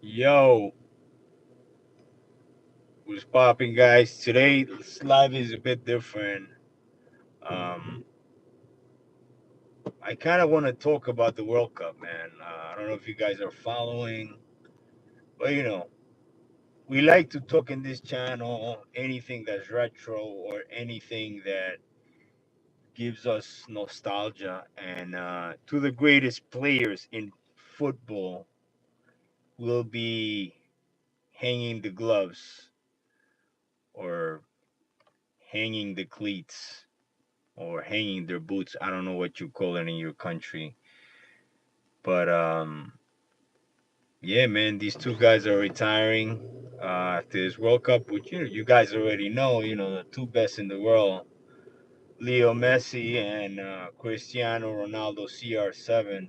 Yo, what's popping, guys? Today's live is a bit different. Um, I kind of want to talk about the World Cup, man. I don't know if you guys are following, but we like to talk in this channel anything that's retro or anything that gives us nostalgia. And to the greatest players in football, will be hanging the gloves or hanging the cleats or hanging their boots. I don't know what you call it in your country, but yeah, man, these two guys are retiring after this World Cup, which you guys already know. The two best in the world, Leo Messi and Cristiano Ronaldo, CR7.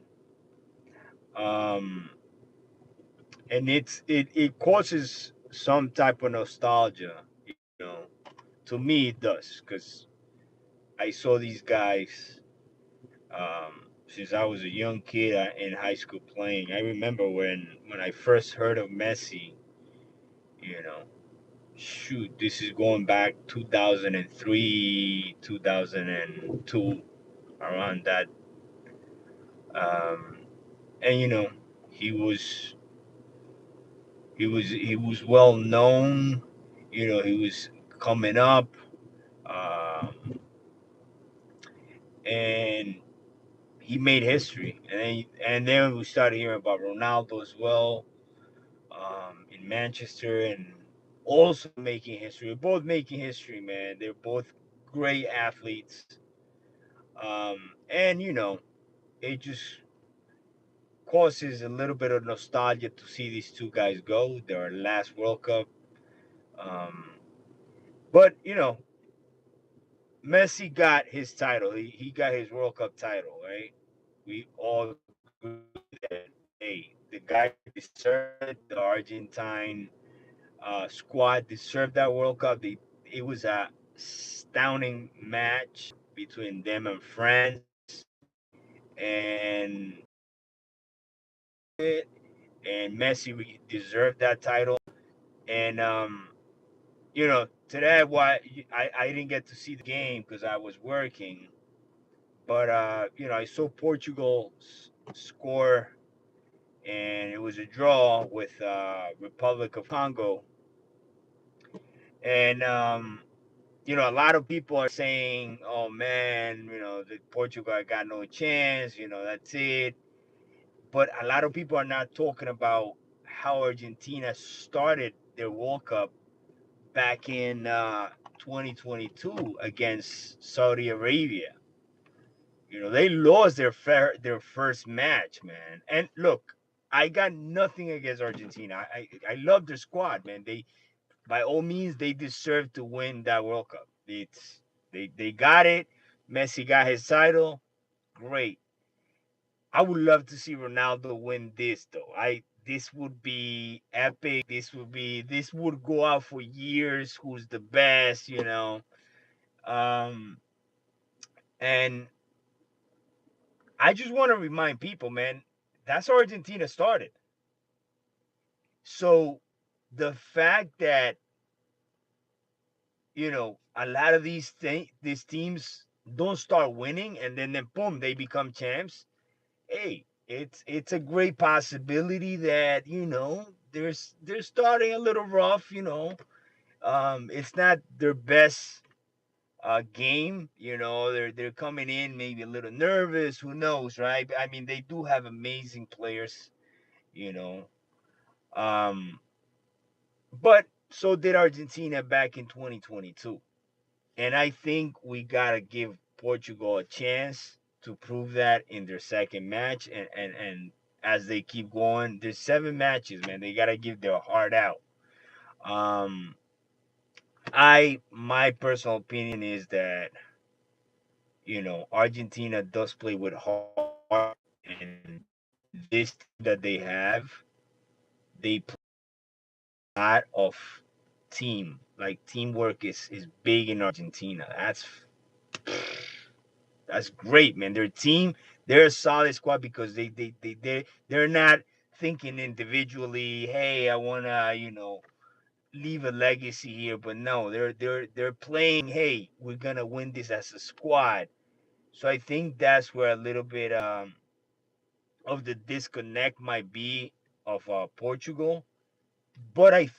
Um, and it causes some type of nostalgia, to me it does, because I saw these guys since I was a young kid in high school playing. I remember when I first heard of Messi. You know, shoot, this is going back 2003, 2002, around that. Um, and he was he was well known. He was coming up, um, and he made history. And then we started hearing about Ronaldo as well, in Manchester, and also making history. They're both making history, man. They're both great athletes. And it just causes a little bit of nostalgia to see these two guys go. Their last World Cup. Um, but Messi got his title. He got his World Cup title, right? We all agree that, hey, the guy deserved it. The Argentine squad deserved that World Cup. It was a astounding match between them and France, and it and Messi deserved that title. And today why I didn't get to see the game because I was working, but I saw Portugal score, and it was a draw with Republic of Congo, and a lot of people are saying, "Oh man, the Portugal got no chance. That's it." But a lot of people are not talking about how Argentina started their World Cup back in 2022 against Saudi Arabia. They lost their first match, man. And look, I got nothing against Argentina. I love their squad, man. They by all means they deserve to win that World Cup. They got it. Messi got his title. Great. I would love to see Ronaldo win this though. I This would be epic. This would go out for years. Who's the best? Um, and I just want to remind people, man, that's how Argentina started. So the fact that a lot of these teams don't start winning, and then boom, they become champs. Hey, it's a great possibility that they're starting a little rough. It's not their best game. They're coming in maybe a little nervous. Who knows, right? I mean, they do have amazing players. You know, um, but so did Argentina back in 2022. And I think we gotta give Portugal a chance to prove that in their second match, and as they keep going, there's 7 matches, man. They gotta give their heart out. Um, I my personal opinion is that Argentina does play with heart, and this team that they have, they play a lot of team. Like teamwork is big in Argentina. That's great, man. Their team, they're a solid squad because they're not thinking individually. Hey, I wanna, leave a legacy here, but no, they're playing. Hey, we're gonna win this as a squad. So I think that's where a little bit of the disconnect might be of Portugal. But I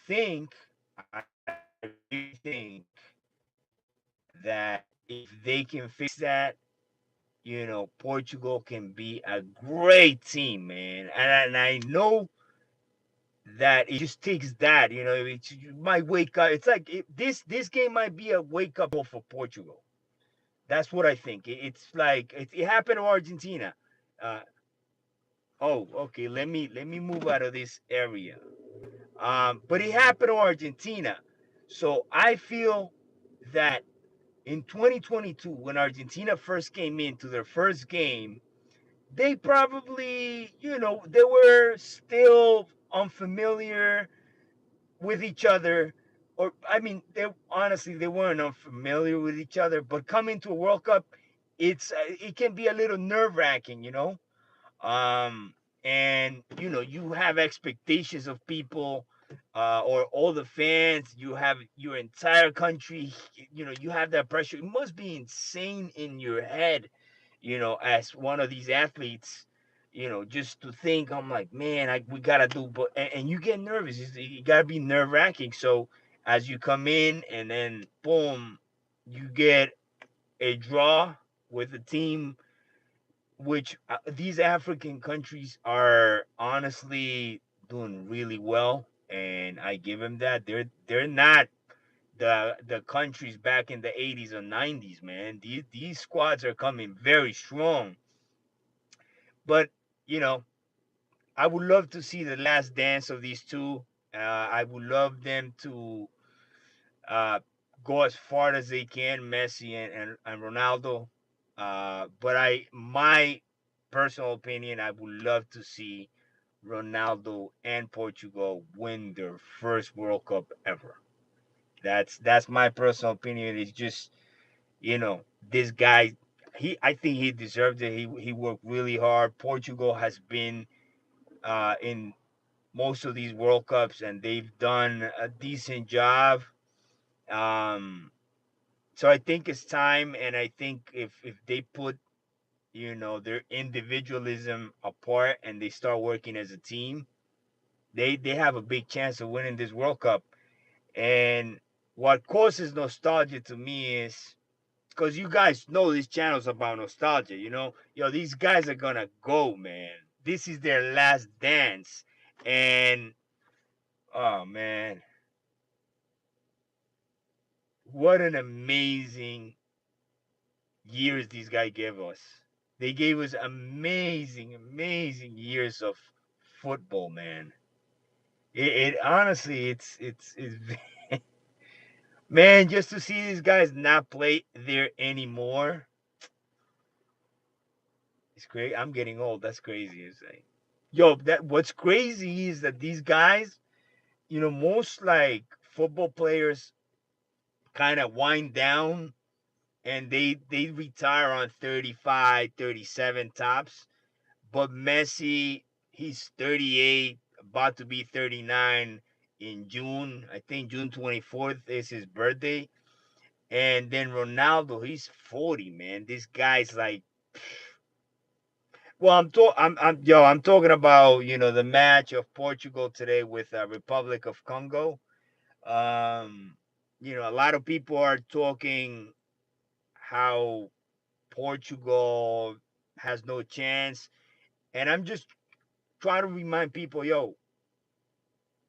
really think that if they can fix that, Portugal can be a great team, man. And I know that it just takes that, you might wake up. It's like this game might be a wake up call for Portugal. That's what I think. It's like it happened to Argentina. Uh, oh, okay. Let me move out of this area. But it happened to Argentina. So I feel that in 2022, when Argentina first came into their first game, they probably, they were still unfamiliar with each other. Or, I mean, they weren't unfamiliar with each other, but coming to a World Cup, it can be a little nerve wracking, um, and you have expectations of people, or all the fans. You have your entire country. You have that pressure. It must be insane in your head, as one of these athletes. Just to think, I'm like, man, we gotta do, but and you get nervous. You gotta be nerve wracking. So as you come in, and then boom, you get a draw with a team which these African countries are honestly doing really well, and I give them that. They're not the countries back in the 80s or 90s, man. These squads are coming very strong, but you know, I would love to see the last dance of these two. I would love them to uh, go as far as they can, Messi and Ronaldo. But my personal opinion, I would love to see Ronaldo and Portugal win their first World Cup ever. That's my personal opinion. It's just, this guy, I think he deserved it. He worked really hard. Portugal has been in most of these World Cups, and they've done a decent job. Um, so I think it's time, and I think if they put their individualism apart and they start working as a team, they have a big chance of winning this World Cup. And what causes nostalgia to me is because you guys know this channel's about nostalgia. These guys are gonna go, man. This is their last dance, and oh man, what an amazing years these guys gave us. They gave us amazing, amazing years of football, man. It honestly, it's man, just to see these guys not play there anymore. It's great. I'm getting old. That's crazy. It's like, yo, that what's crazy is that these guys, most like football players kind of wind down and they retire on 35, 37 tops. But Messi, he's 38, about to be 39 in June. I think June 24th is his birthday. And then Ronaldo, he's 40, man. This guy's like, well, I'm talking about, the match of Portugal today with Republic of Congo. Um, a lot of people are talking how Portugal has no chance. And I'm just trying to remind people, yo,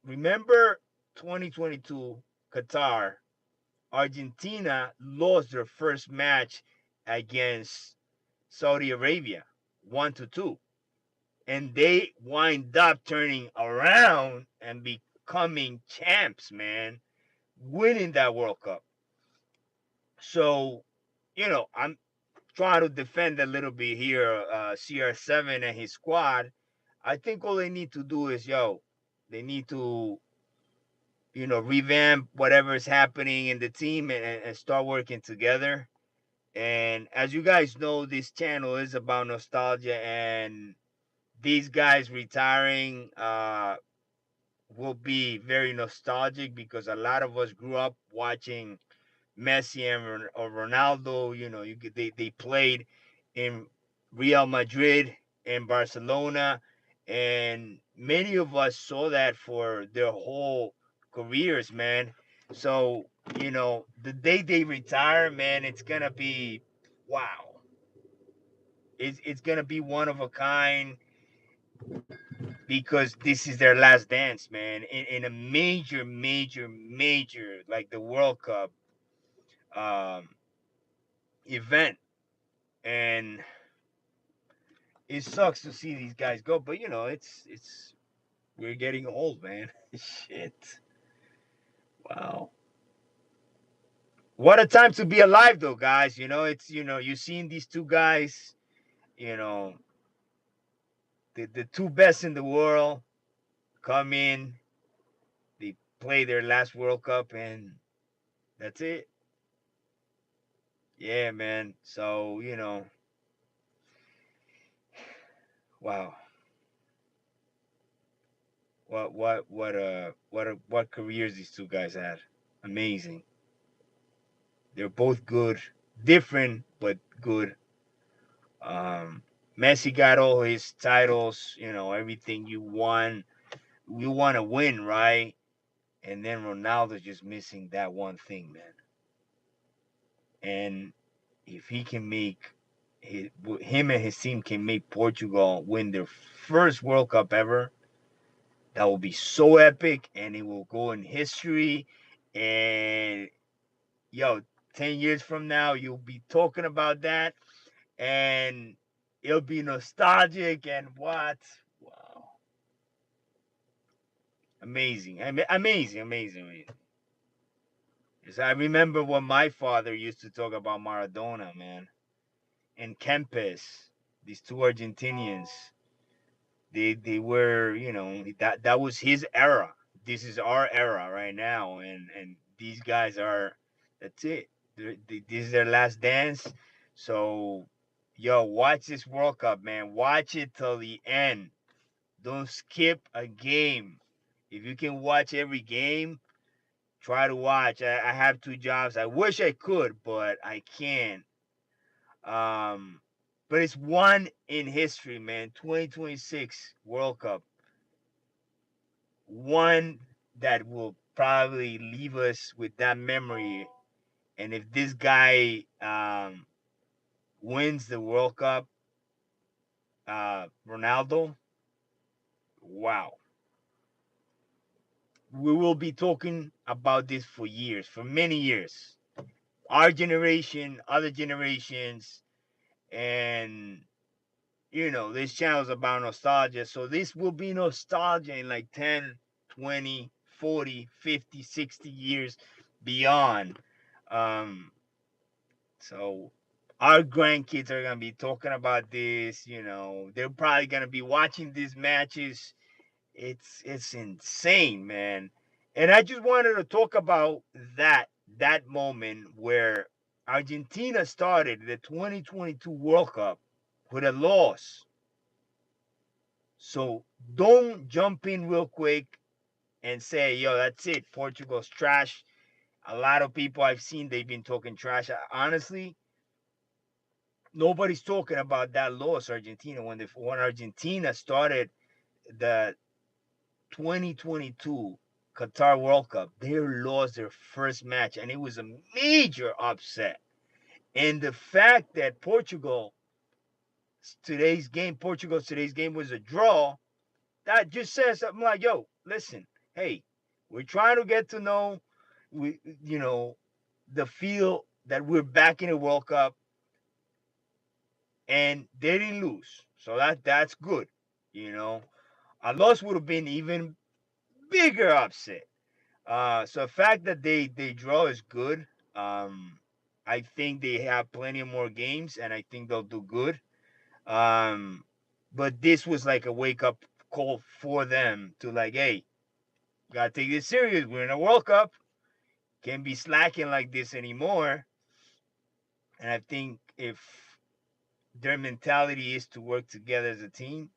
remember 2022 Qatar, Argentina lost their first match against Saudi Arabia 1-2. And they wind up turning around and becoming champs, man, winning that World Cup. So, I'm trying to defend a little bit here, CR7 and his squad. I think all they need to do is, they need to, revamp whatever is happening in the team and start working together. And as you guys know, this channel is about nostalgia, and these guys retiring will be very nostalgic because a lot of us grew up watching Messi and or Ronaldo. You know, they played in Real Madrid and Barcelona, and many of us saw that for their whole careers, man. So you know, the day they retire, man, it's gonna be wow. It's gonna be one of a kind because this is their last dance, man. In a major like the World Cup um, event, and it sucks to see these guys go. But you know, it's we're getting old, man. Shit. Wow. What a time to be alive, though, guys. You know, it's you've seen these two guys. You know, the two best in the world come in. They play their last World Cup, and that's it. Yeah, man. So wow. What careers these two guys had. Amazing. They're both good, different but good. Um, Messi got all his titles, everything you won. You want to win, right? And then Ronaldo's just missing that one thing, man. And if he can make him and his team can make Portugal win their first World Cup ever, that will be so epic, and it will go in history. And yo, 10 years from now, you'll be talking about that, and it'll be nostalgic. And what? Wow, amazing, amazing, amazing, amazing. Yes, I remember when my father used to talk about Maradona, man, and Kempes, these two Argentinians. They were, that was his era. This is our era right now, and these guys are, that's it. This is their last dance. So, yo, watch this World Cup, man. Watch it till the end. Don't skip a game. If you can watch every game, try to watch. I have two jobs. I wish I could, but I can't. Um, but it's one in history, man. 2026 World Cup. One that will probably leave us with that memory. And if this guy wins the World Cup, Ronaldo, wow. We will be talking about this for years, for many years. Our generation, other generations, and this channel is about nostalgia. So this will be nostalgia in like 10, 20, 40, 50, 60 years beyond. Um, so our grandkids are gonna be talking about this. They're probably gonna be watching these matches. It's insane, man. And I just wanted to talk about that moment where Argentina started the 2022 World Cup with a loss. So don't jump in real quick and say, yo, that's it. Portugal's trash. A lot of people I've seen, they've been talking trash. Honestly, nobody's talking about that loss, Argentina. When Argentina started the 2022 Qatar World Cup, they lost their first match, and it was a major upset. And the fact that Portugal's today's game was a draw, that just says something like, yo, listen, hey, we're trying to get to know, we, the feel that we're back in the World Cup, and they didn't lose, so that's good. You know, a loss would have been even bigger upset. So the fact that they draw is good. I think they have plenty of more games, and I think they'll do good. Um, but this was like a wake up call for them to like, hey, gotta take this serious. We're in a World Cup. Can't be slacking like this anymore. And I think if their mentality is to work together as a team,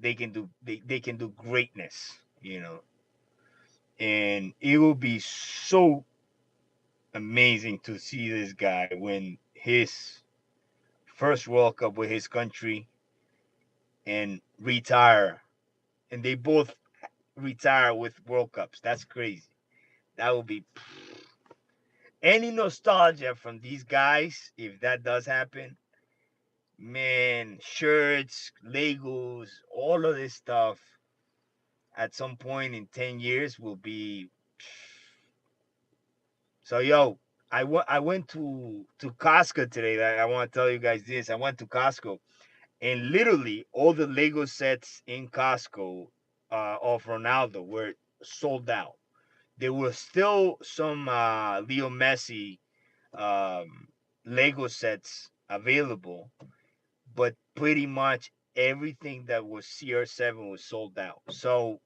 they can do greatness, and it will be so amazing to see this guy win his first World Cup with his country and retire, and they both retire with World Cups. That's crazy. That would be any nostalgia from these guys if that does happen. Man, shirts, Legos, all of this stuff at some point in 10 years will be. So, yo, I went to Costco today. I want to tell you guys this. I went to Costco, and literally all the Lego sets in Costco of Ronaldo were sold out. There were still some Leo Messi um, Lego sets available, but pretty much everything that was CR7 was sold out. So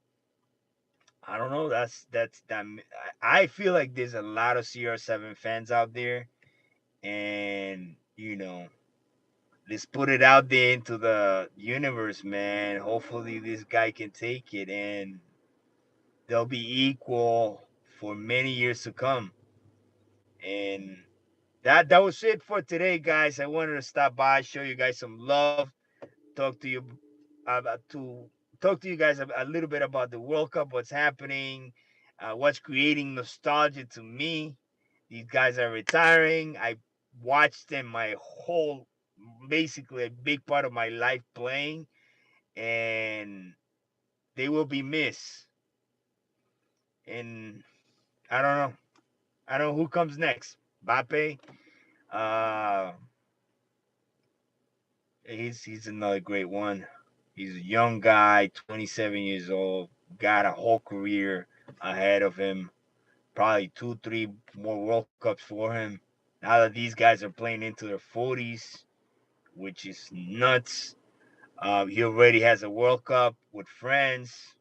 I don't know. That's that. I feel like there's a lot of CR7 fans out there, and let's put it out there into the universe, man. Hopefully, this guy can take it, and they'll be equal for many years to come. And that was it for today, guys. I wanted to stop by, show you guys some love, talk to you to talk to you guys a little bit about the World Cup, what's happening, what's creating nostalgia to me. These guys are retiring. I watched them my whole, basically a big part of my life playing, and they will be missed. And I don't know. I don't know who comes next. Bape. Uh, he's another great one. He's a young guy, 27 years old, got a whole career ahead of him. Probably 2, 3 more World Cups for him. Now that these guys are playing into their 40s, which is nuts. He already has a World Cup with friends.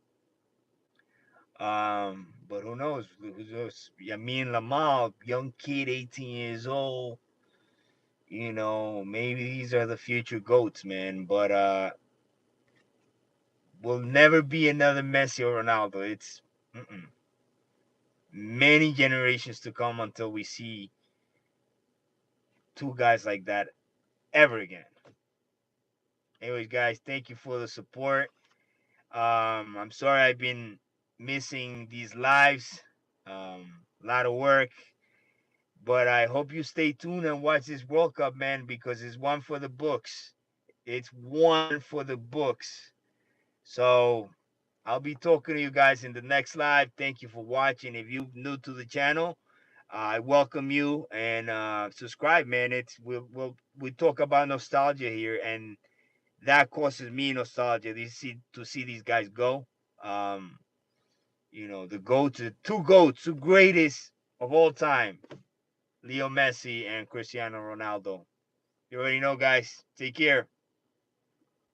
But who knows? Who knows? Yamin Lamal, young kid, 18 years old. Maybe these are the future goats, man. But will never be another Messi or Ronaldo. It's many generations to come until we see two guys like that ever again. Anyways, guys, thank you for the support. I'm sorry I've been missing these lives. A lot of work, but I hope you stay tuned and watch this World Cup, man, because it's one for the books. It's one for the books. So I'll be talking to you guys in the next live. Thank you for watching. If you're new to the channel, I welcome you and subscribe, man. We talk about nostalgia here, and that causes me nostalgia. To see these guys go. Um, the goats, the two greatest of all time, Leo Messi and Cristiano Ronaldo. You already know, guys. Take care.